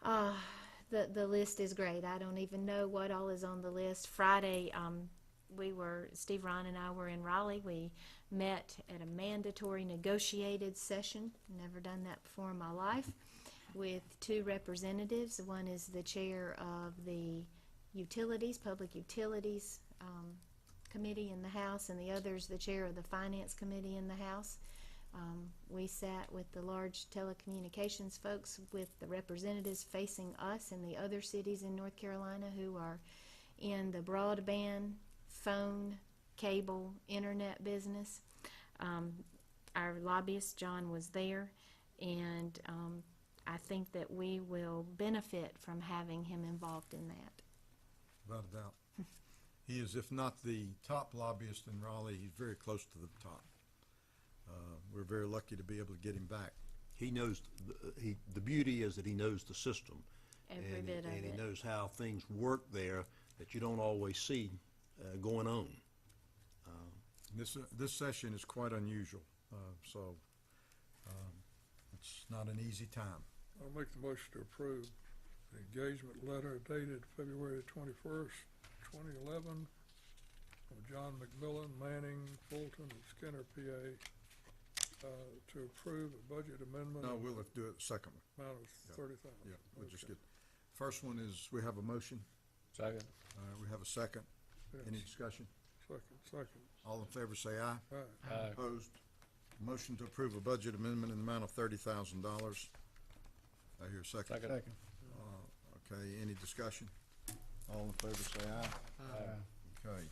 The list is great. I don't even know what all is on the list. Friday, Steve Ron and I were in Raleigh. We met at a mandatory negotiated session. Never done that before in my life, with 2 representatives. One is the chair of the Public Utilities Committee in the House, and the other is the chair of the Finance Committee in the House. We sat with the large telecommunications folks, with the representatives facing us and the other cities in North Carolina who are in the broadband, phone, cable, internet business. Our lobbyist, John, was there, and I think that we will benefit from having him involved in that. Without a doubt. He is, if not the top lobbyist in Raleigh, he's very close to the top. We're very lucky to be able to get him back. He knows, the beauty is that he knows the system. Every bit of it. And he knows how things work there that you don't always see going on. This session is quite unusual, so it's not an easy time. I'll make the motion to approve the engagement letter dated February 21st, 2011, from John McMillan, Manning, Fulton, and Skinner, PA, to approve a budget amendment. No, we'll have to do it second one. Amount of $30,000. Yeah, we'll just get, first one is, we have a motion. Second. We have a second. Yes. Any discussion? Second. All in favor say aye. Aye. Aye. Opposed? Motion to approve a budget amendment in the amount of $30,000. I hear a second. Second. Okay, any discussion? All in favor say aye. Aye. Okay.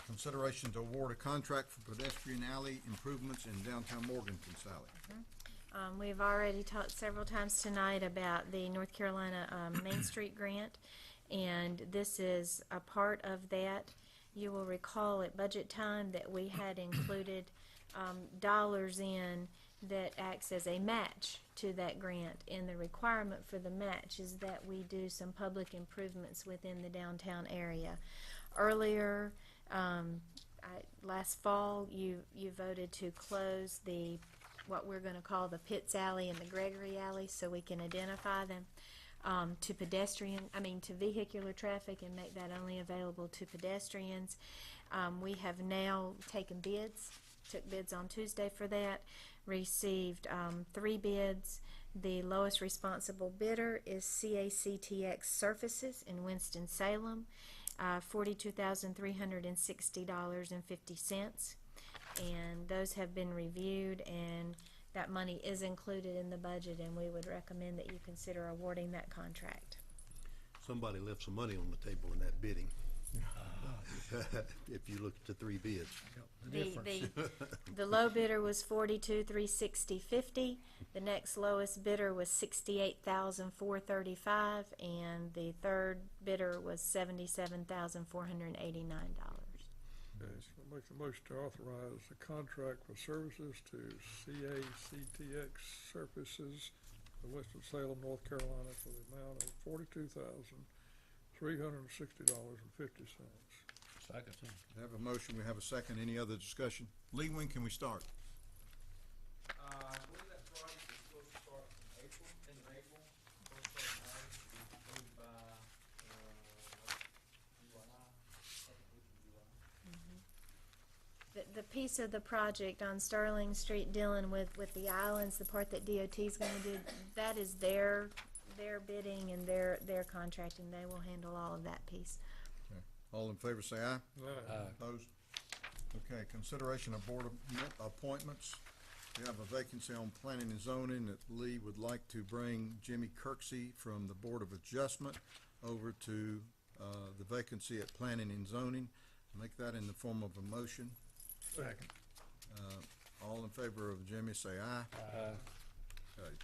Consideration to award a contract for pedestrian alley improvements in downtown Morganton, Sally. We've already talked several times tonight about the North Carolina Main Street grant, and this is a part of that. You will recall at budget time that we had included dollars in that acts as a match to that grant, and the requirement for the match is that we do some public improvements within the downtown area. Earlier, last fall, you voted to close what we're going to call the Pitts Alley and the Gregory Alley, so we can identify them to vehicular traffic and make that only available to pedestrians. We have now taken bids, took bids on Tuesday for that, received 3 bids. The lowest responsible bidder is CACTX Surfaces in Winston-Salem, $42,360.50. And those have been reviewed, and that money is included in the budget, and we would recommend that you consider awarding that contract. Somebody left some money on the table in that bidding. If you look at the 3 bids. The low bidder was $42,360.50. The next lowest bidder was $68,435, and the third bidder was $77,489. Okay, so I'll make the motion to authorize the contract for services to CACTX Surfaces of Winston-Salem, North Carolina, for the amount of $42,360.50. Second. We have a motion, we have a second. Any other discussion? Lee, when can we start? I believe that project is supposed to start in April, end of April, first part of May, to be completed by, July, second week of July. The piece of the project on Sterling Street dealing with the islands, the part that DOT is going to do, that is their bidding and their contracting. They will handle all of that piece. Okay. All in favor say aye. Aye. Opposed? Okay, consideration of board appointments. We have a vacancy on planning and zoning that Lee would like to bring Jimmy Kirksey from the Board of Adjustment over to the vacancy at planning and zoning. Make that in the form of a motion. Second. All in favor of Jimmy say aye. Aye. Okay.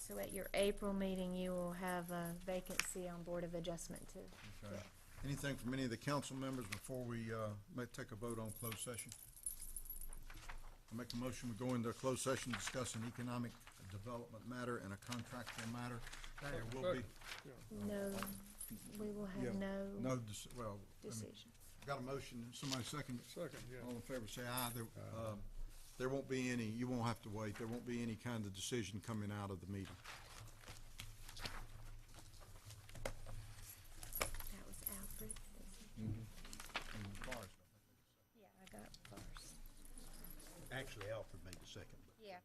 So at your April meeting, you will have a vacancy on Board of Adjustment too. Okay. Anything from any of the council members before we may take a vote on closed session? I make a motion, we go into a closed session, discuss an economic development matter and a contractual matter. There will be No, we will have no decision. Got a motion, somebody second it? Second, yeah. All in favor say aye. There won't be any, you won't have to wait, there won't be any kind of decision coming out of the meeting. That was Alfred. Forrest. Yeah, I got Forrest. Actually, Alfred made the second. Yeah.